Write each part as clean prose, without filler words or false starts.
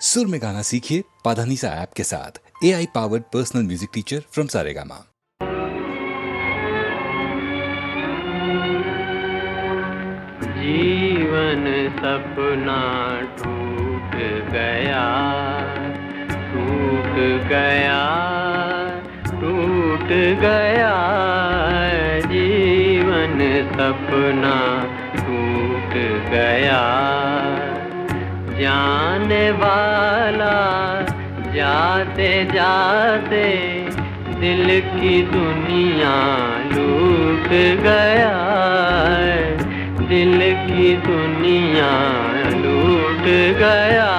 सुर में गाना सीखिए पाधानीसा ऐप के साथ। AI powered personal music teacher from Saregama. जीवन सपना टूट गया, टूट गया, टूट गया। जीवन सपना टूट गया। जाने वाला जाते जाते दिल की दुनिया लूट गया। दिल की दुनिया लूट गया।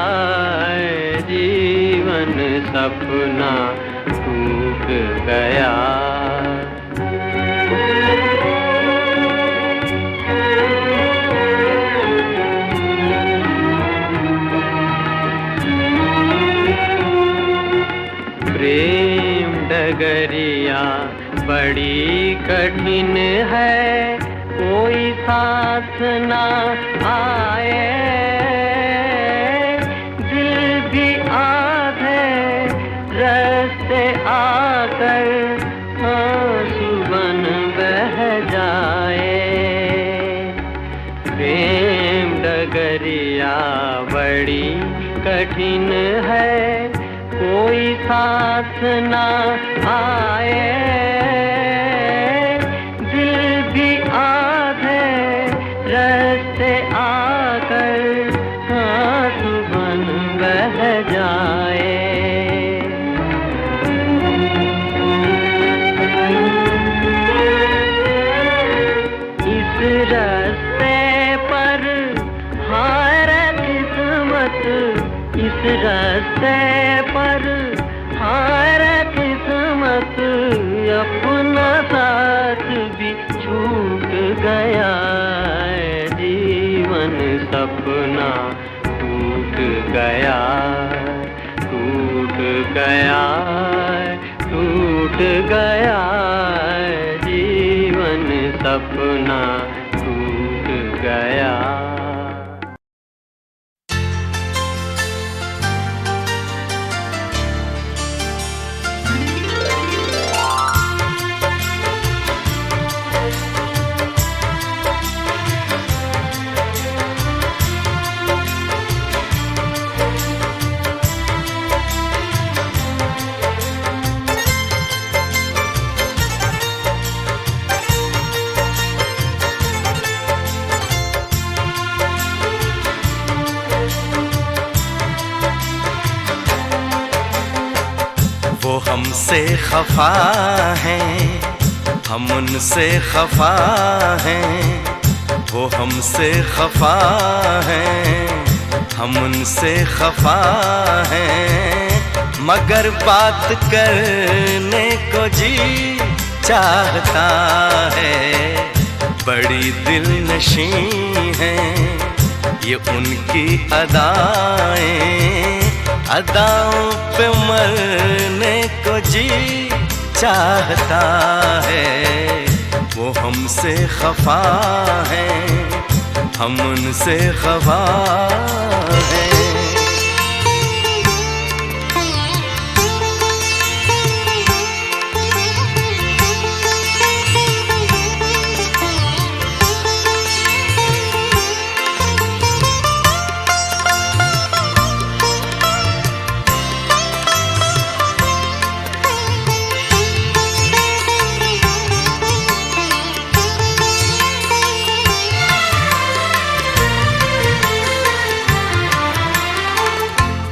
जीवन सपना टूट गया। प्रेम डगरिया बड़ी कठिन है, कोई साथ ना आए। दिल भी आधे रास्ते आकर आंसू बन बह जाए। प्रेम डगरिया बड़ी कठिन है, कोई साथ ना आए। दिल भी आधे रास्ते आकर आंसू बन बह जाए। इस रास्ते पर हार किस्मत, इस रास्ते पर हार किस्मत। अपना साथ भी छूट गया। जीवन सपना टूट गया, टूट गया, टूट गया। जीवन सपना टूट गया। वो हमसे खफा हैं, हम उनसे खफा हैं। वो हमसे खफा हैं, हम उनसे खफा हैं। मगर बात करने को जी चाहता है। बड़ी दिलनशी हैं ये उनकी अदाएं, अदाओं पे मरने को जी चाहता है। वो हमसे खफा हैं, हम उनसे खफा हैं।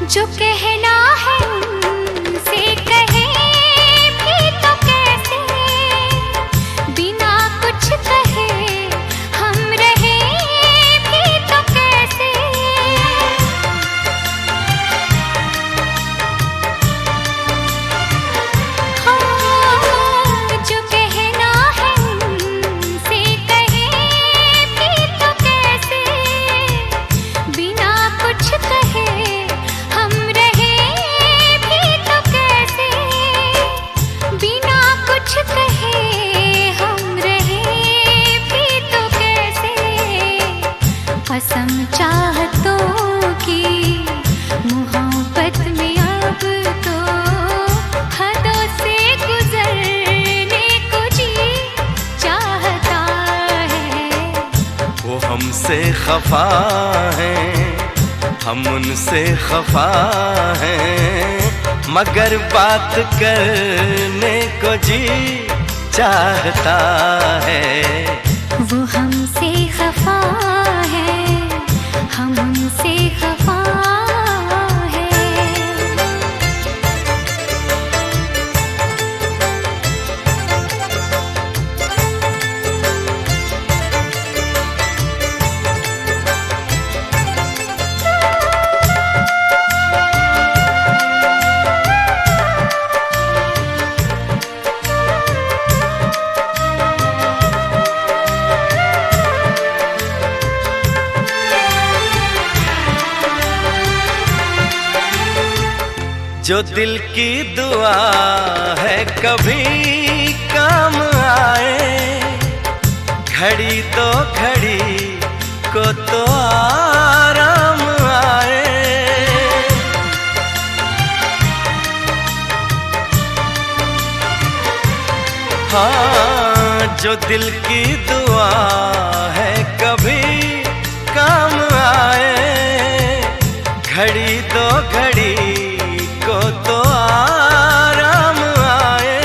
जो कहना है उनसे कहे भी तो कैसे, बिना कुछ कहे हम रहे भी तो कैसे। हाँ, जो कहना है उनसे कहे भी तो कैसे, बिना कुछ कहे हम रहे खफा हैं, हम उनसे खफा हैं, मगर बात करने को जी चाहता है। वो हमसे खफा है, हम उनसे खफा है। जो दिल की दुआ है कभी काम आए, घड़ी तो घड़ी को तो आराम आए। हाँ, जो दिल की दुआ है कभी काम आए, घड़ी तो घड़ी को तो आराम आए,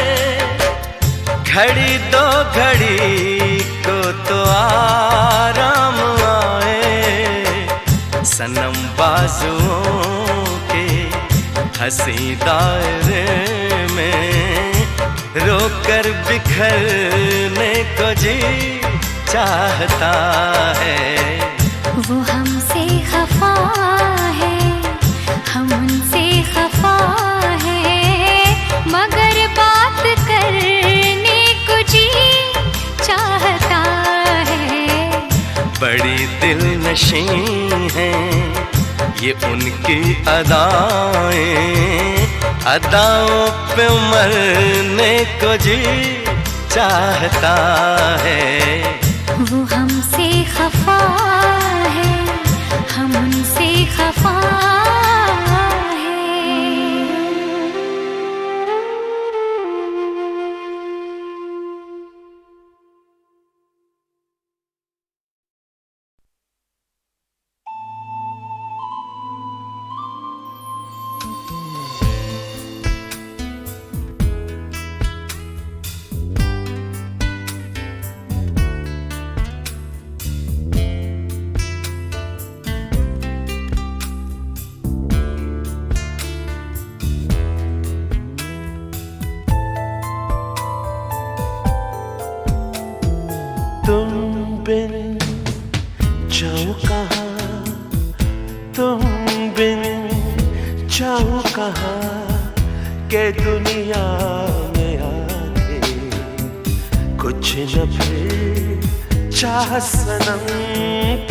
घड़ी दो घड़ी को तो आराम आए। सनम बाजुओं के हंसी दायरे में रोकर बिखरने को जी चाहता है। वो हमसे खफा है, हम उनसे खफा है, मगर बात करने को जी चाहता है। बड़ी दिलनशी हैं ये उनकी अदाएं, अदाओं पे मरने को जी चाहता है। वो हमसे खफा है, हम उनसे खफा है। तुम बिन जाऊं कहाँ, तुम बिन जाऊं कहाँ, के दुनिया में आके कुछ न फिर चाह सनम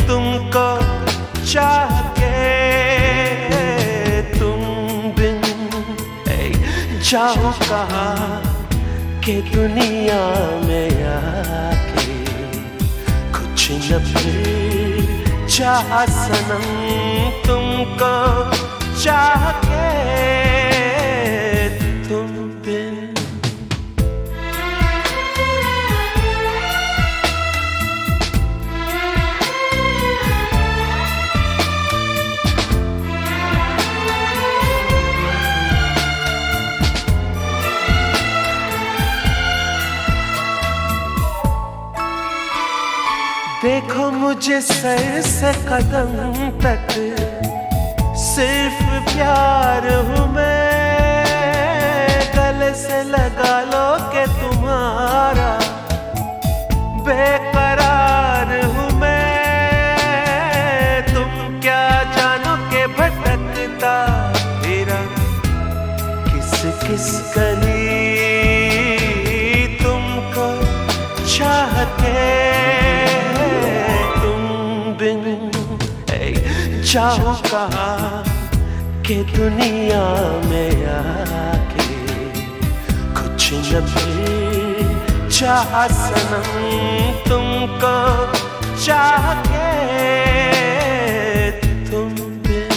तुमको चाह के। तुम बिन जाऊं कहाँ, के दुनिया में आके कुछ न फिर चाह सनम तुमको चाह के। तुम बिन देखो मुझे सर से कदम तक सिर्फ प्यार हूँ मैं, गले से लगा लो के तुम्हारा बेकरार हूँ मैं। तुम क्या जानो के भटकता फिरा किस किस गली तुमको चाह के। जाऊं कहाँ के दुनिया में आके कुछ न फिर चाह सनम तुमको चाह के। तुम बिन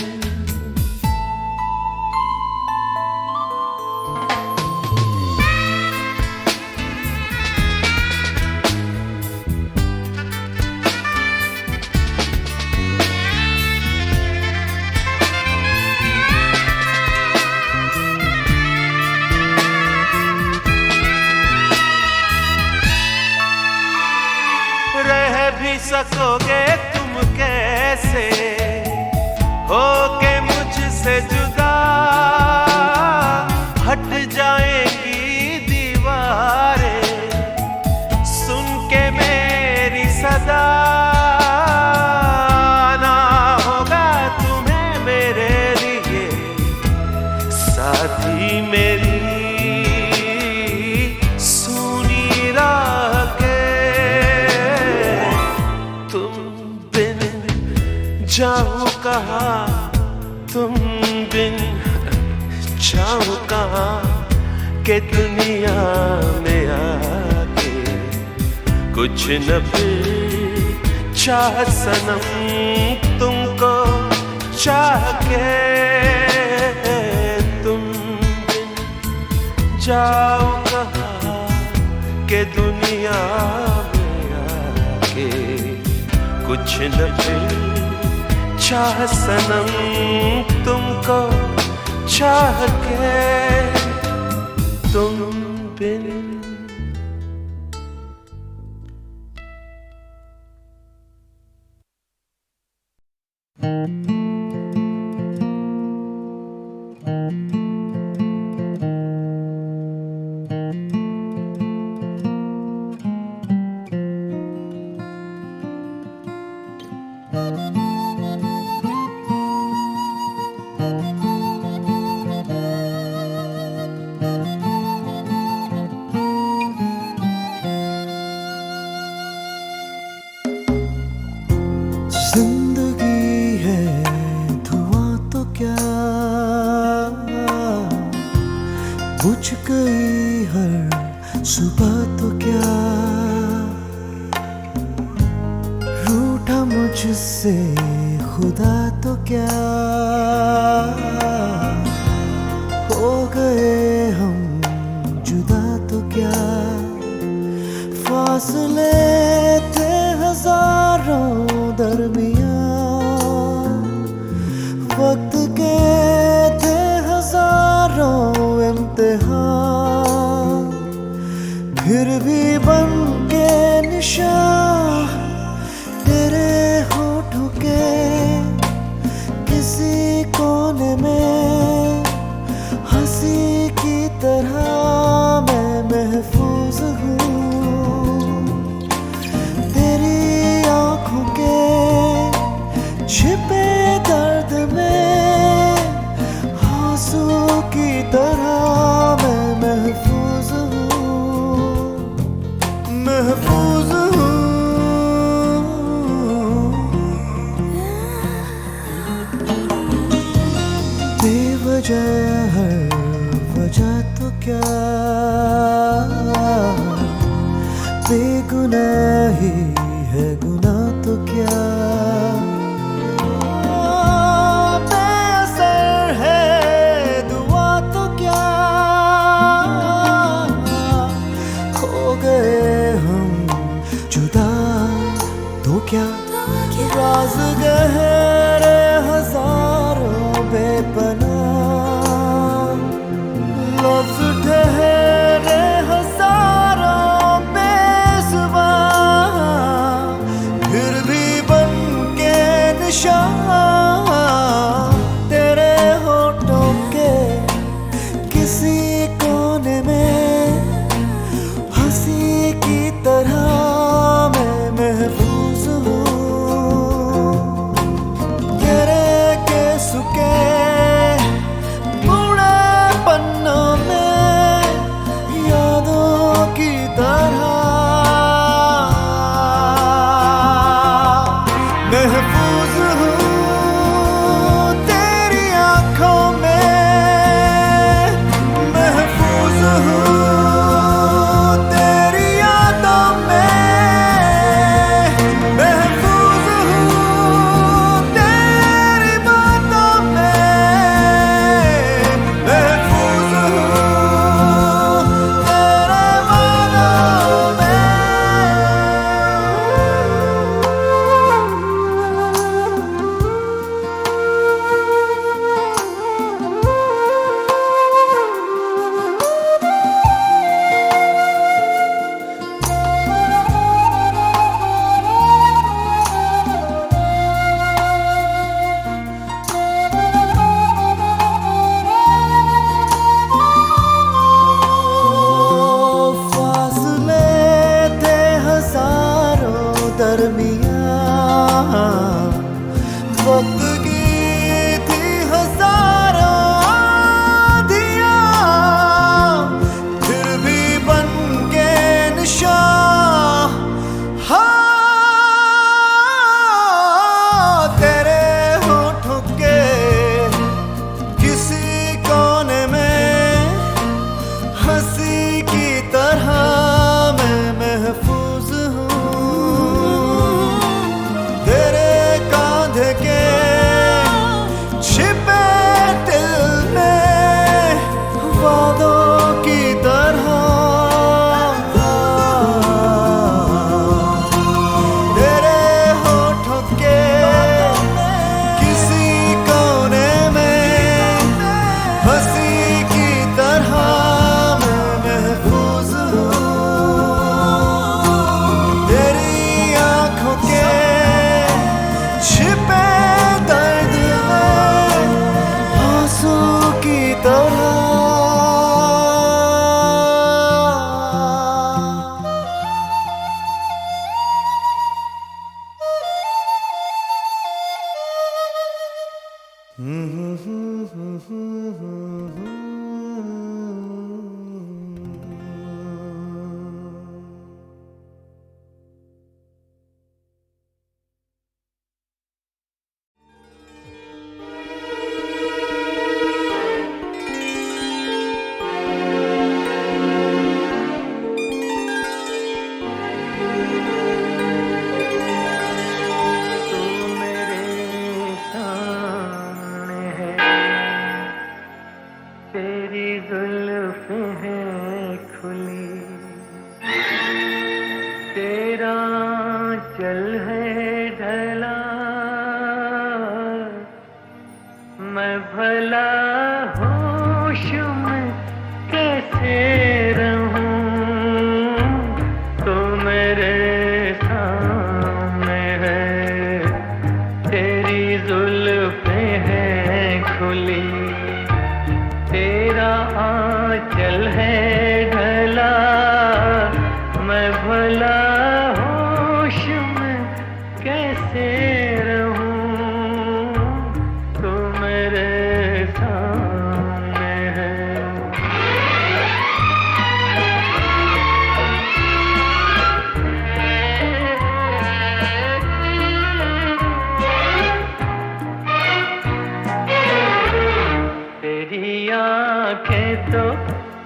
सकोगे तुम कैसे होके मुझसे जुदा, हट जाएंगी दीवारें सुन के मेरी सदा, ना होगा तुम्हें मेरे लिए साथी मेरी सुनी राह के। तुम बिन जाओ कहाँ, तुम बिन जाओ कहाँ के दुनिया में आके कुछ न फिर चाह सनम तुमको चाह के। तुम बिन जाओ कहाँ के दुनिया में आके कुछ न फिर चाह सनम तुमको चाह के। तुम बिन जिंदगी है धुआं तो क्या, बुझ गई हर सुबह तो क्या, रूठा मुझसे खुदा तो क्या, हो गए हम जुदा तो क्या, फासले थे हजारों दरमियां, वक्त के थे हजारों इम्तिहान, फिर भी बन के निशान तेरे होठों के किसी कोने में हंसी की तरह मैं महफूज हूँ। तेरी आँखों के छिपे दर्द में आंसू की तरह मैं महफूज हूँ, महफूज हूँ। बेवजह हर वजह तो क्या, बेगुनाही है गुनाह तो क्या, बेअसर है दुआ तो क्या, खो गए हम जुदा तो क्या, राज गहरे हजारों बेपनाह, लफ्ज ठहरे हजारों बेज़ुबान, फिर भी बन के निशान तेरे होठों के किसी कोने में हंसी की तरह मैं महफूज हूँ। तेरे के सुके बूढ़े पन्नों में यादों की तरह महफूज हूँ। तेरी आँखों में महफूज हूँ, तेरी यादों में महफूज हूँ, तेरी बातों में महफूज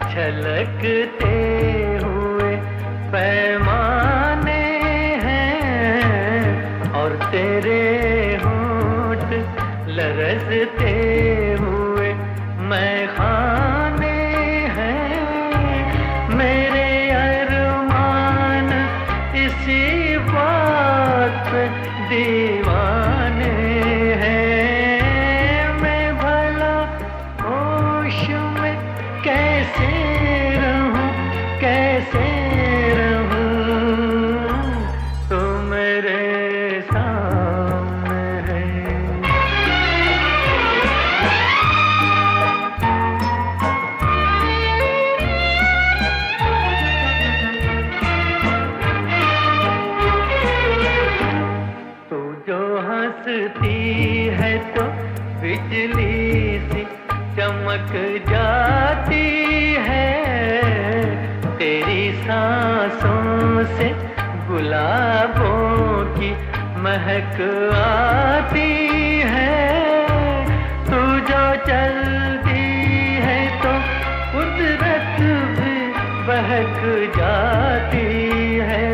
छलकते हुए पैमाने हैं और तेरे होंठ लरसते हुए मैखाने हैं। मेरे अरमान इसी बात पे दीवाने हैं। मैं भला होश में कैसे कैसे रहूं, तो मेरे सामने है। तू जो हंसती है तो बिजली सी चमक जाती है। तेरी सांसों से गुलाबों की महक आती है। तू जो चलती है तो कुदरत भी बहक जाती है।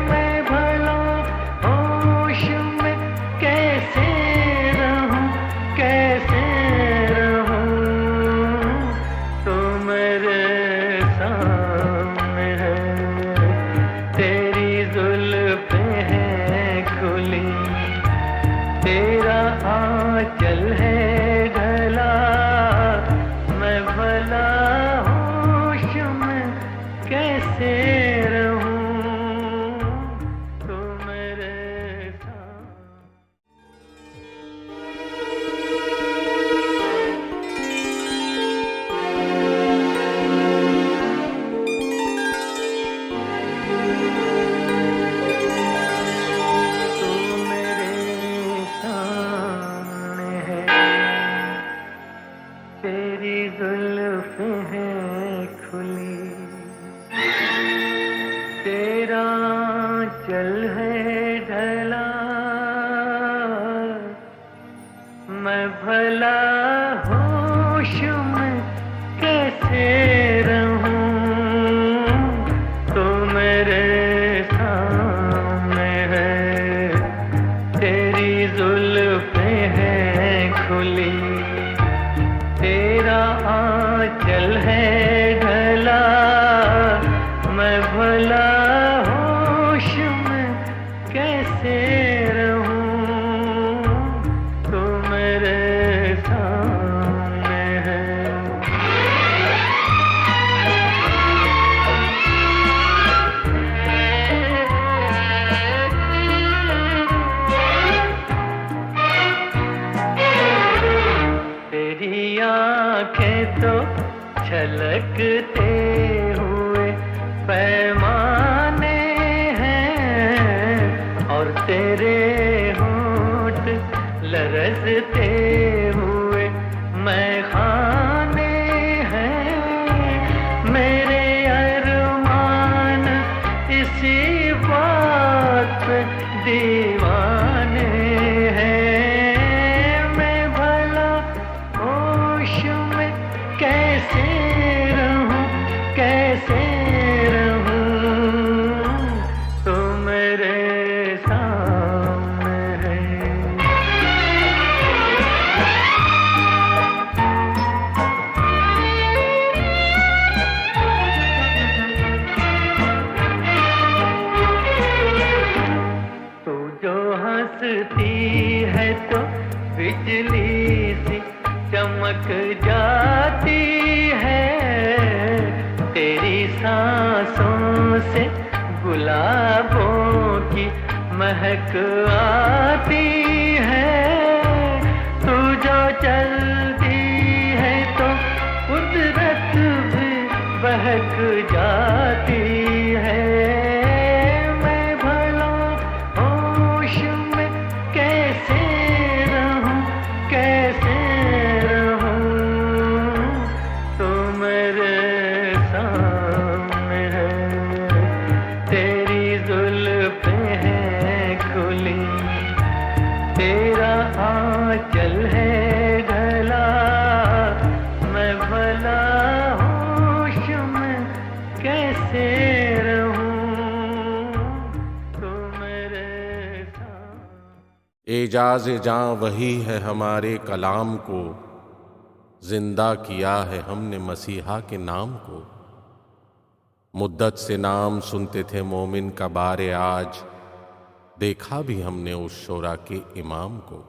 मैं भला होश में कैसे रहूं, कैसे रहूं, तो मेरे सामने है। तेरी जुल्फें हैं खुली, तेरा आंचल है ढला। मैं भला होश में कैसे रहूं, तो मेरे सामने। तेरी जुल्फें हैं खुली, तेरा आंचल है ढला। मैं भला होश में कैसे रहूं, तो मेरे सामने है। तेरी जुल्फें हैं खुली, तेरा आंचल है ढला। मैं भला होश में कैसे रहूं, तो मेरे सामने है। तेरी तेरी आंखें तो छलकते हुए पैमाने हैं और तेरे होंठ लरजते हुए मैखाने हैं। मेरे अरमान इसी बात पे दीवाने हैं। मैं भला होश में कैसे रहूं, कैसे रहूं, तो मेरे सामने है। तू जो हंसती है तो बिजली सी चमक जाती है। तेरी सांसों से गुलाबों की महक आती है। तू जो चलती है तो कुदरत भी बहक जाती है। मैं भला होश में कैसे रहूं, कैसे रहूं, तो मेरे सामने है। तेरी जुल्फें हैं खुली, तेरा आंचल है ढला। मैं भला होश में कैसे रहूं, तो मेरे सामने। एजाज जां वही है हमारे कलाम को, जिंदा किया है हमने मसीहा के नाम को। मुद्दत से नाम सुनते थे मोमिन का बारे आज, देखा भी हमने उस शोरा के इमाम को।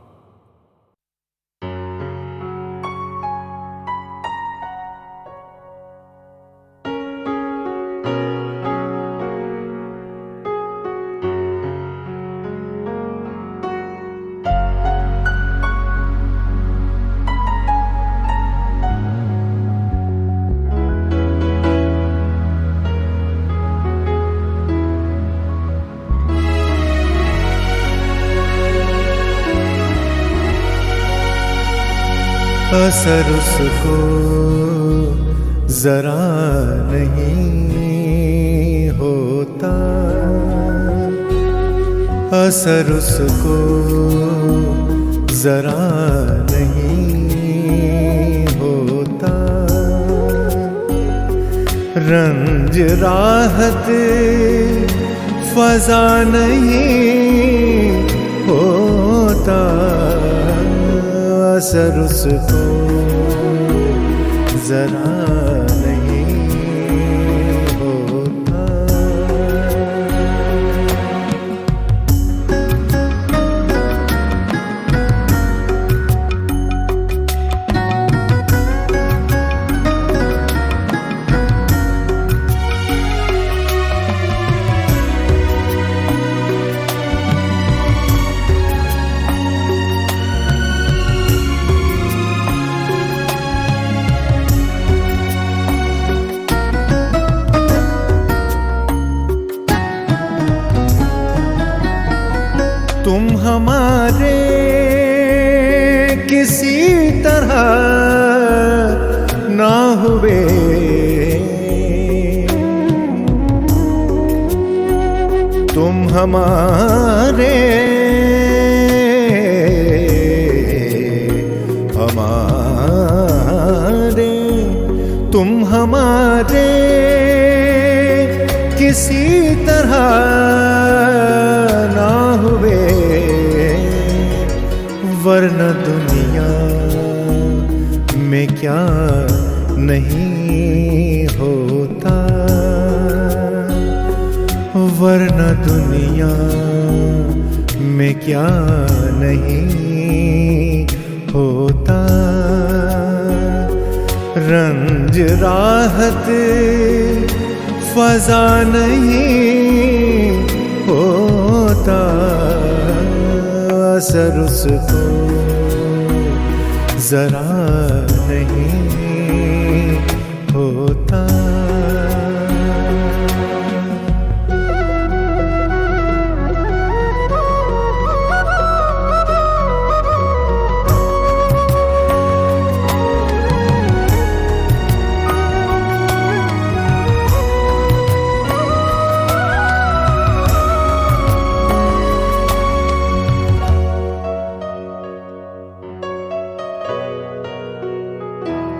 असर उसको जरा नहीं होता, असर उसको जरा नहीं होता। रंज राहत फजा नहीं होता, असर उसको जरा नहीं होता। तुम हमारे किसी तरह ना हुए, तुम हमारे तुम हमारे किसी तरह ना हुए, वरना दुनिया में क्या नहीं होता, वरना दुनिया में क्या नहीं होता। रंज राहत फजा नहीं होता, असर उसको जरा नहीं होता।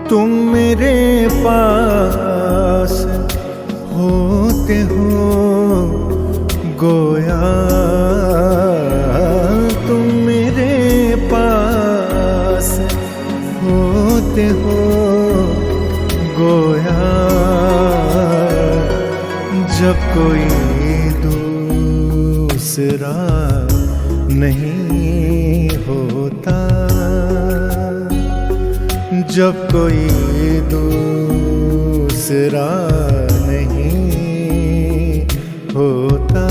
तुम मेरे पास होते हो गोया, तुम मेरे पास होते हो गोया, जब कोई दूसरा नहीं होता, जब कोई दूसरा नहीं होता।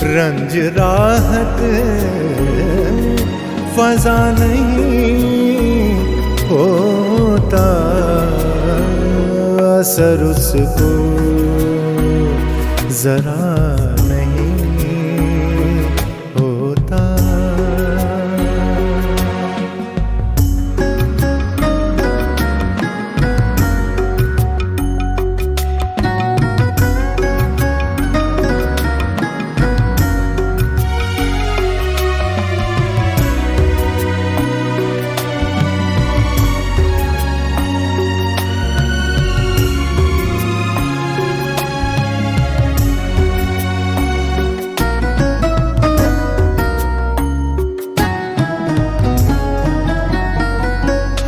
रंज राहत फजा नहीं होता, असर उसको जरा नहीं होता।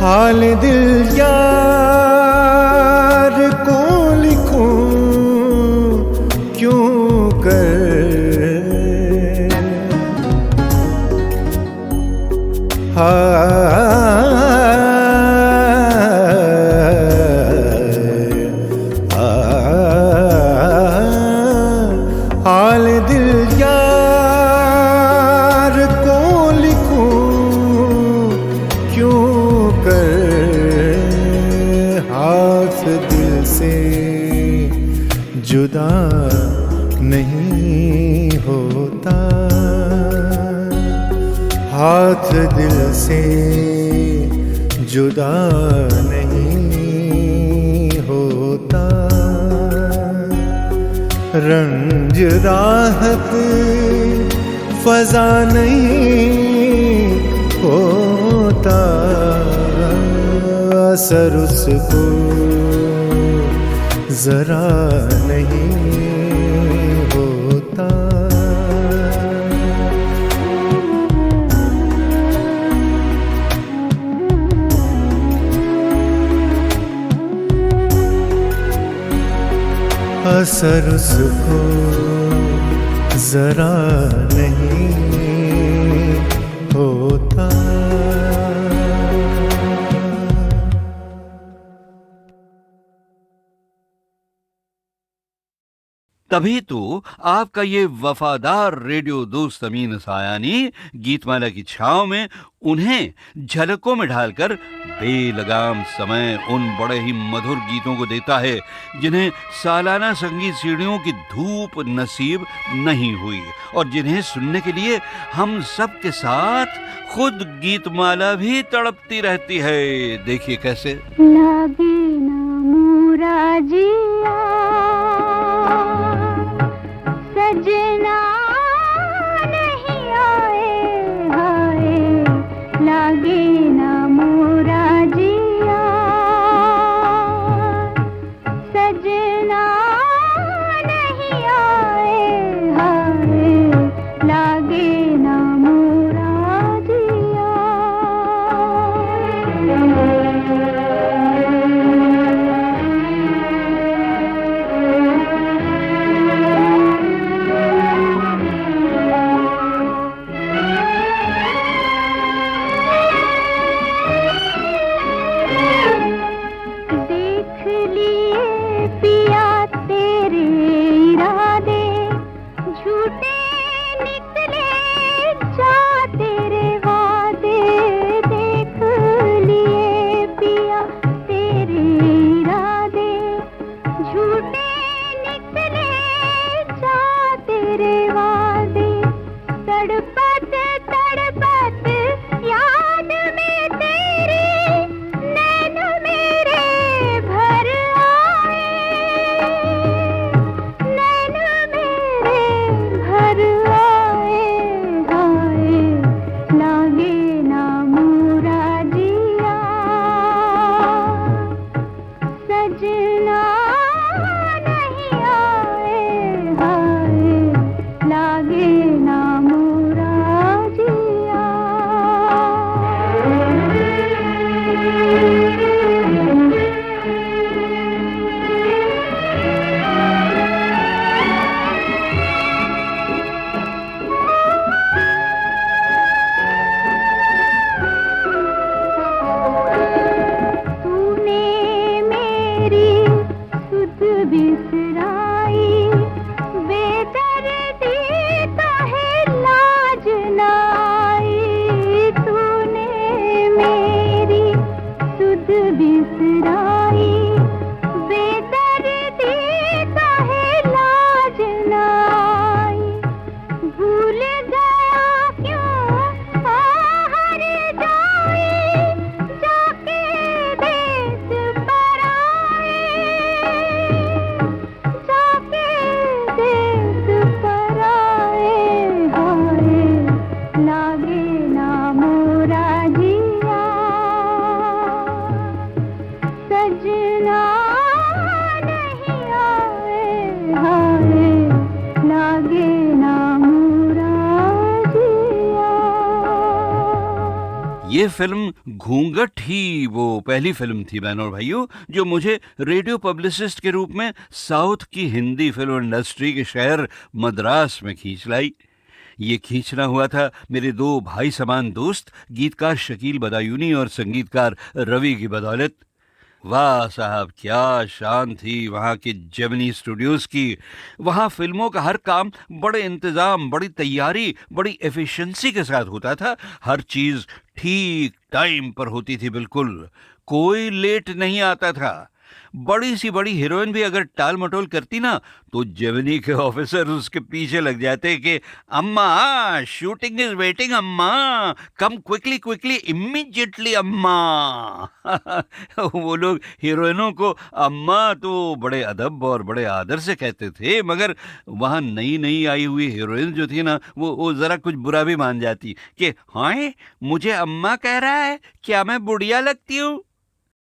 हाल दिल यार को लिखूं क्यों कर, हाल दिल यार को लिखूं क्यों कर, हाथ दिल से जुदा नहीं होता, हाथ दिल से जुदा नहीं होता। रंज राहत फजा नहीं होता, असर उसको जरा नहीं होता। असर उसको जरा नहीं होता। तभी तो आपका ये वफादार रेडियो दोस्त अमीन सायानी गीतमाला की छांव में उन्हें झलकों में ढालकर बेलगाम समय उन बड़े ही मधुर गीतों को देता है जिन्हें सालाना संगीत सीढ़ियों की धूप नसीब नहीं हुई और जिन्हें सुनने के लिए हम सब के साथ खुद गीतमाला भी तड़पती रहती है। देखिए कैसे। लागे ना मुराजिया सजना नहीं आए हाय, लागे ना मुराजिया सजना नहीं आए हाय, लागे ना मुराजिया। ये फिल्म घूंघट ही वो पहली फिल्म थी बहनों और भाइयों जो मुझे रेडियो पब्लिसिस्ट के रूप में साउथ की हिंदी फिल्म इंडस्ट्री के शहर मद्रास में खींच लाई। ये खींचना हुआ था मेरे दो भाई समान दोस्त गीतकार शकील बदायूनी और संगीतकार रवि की बदौलत। वाह साहब, क्या शान थी वहाँ के जेमिनी स्टूडियोज की। वहाँ फिल्मों का हर काम बड़े इंतजाम, बड़ी तैयारी, एफिशिएंसी एफिशिएंसी के साथ होता था। हर चीज ठीक टाइम पर होती थी, बिल्कुल कोई लेट नहीं आता था। बड़ी सी बड़ी हीरोइन भी अगर टाल मटोल करती ना तो जेमिनी के ऑफिसर उसके पीछे लग जाते कि अम्मा शूटिंग इज वेटिंग, अम्मा कम क्विकली क्विकली इमीडिएटली अम्मा। वो लोग हीरोइनों को अम्मा तो बड़े अदब और बड़े आदर से कहते थे, मगर वहाँ नई नई आई हुई हीरोइन जो थी ना वो जरा कुछ बुरा भी मान जाती कि हाँ मुझे अम्मा कह रहा है, क्या मैं बुढ़िया लगती हूँ।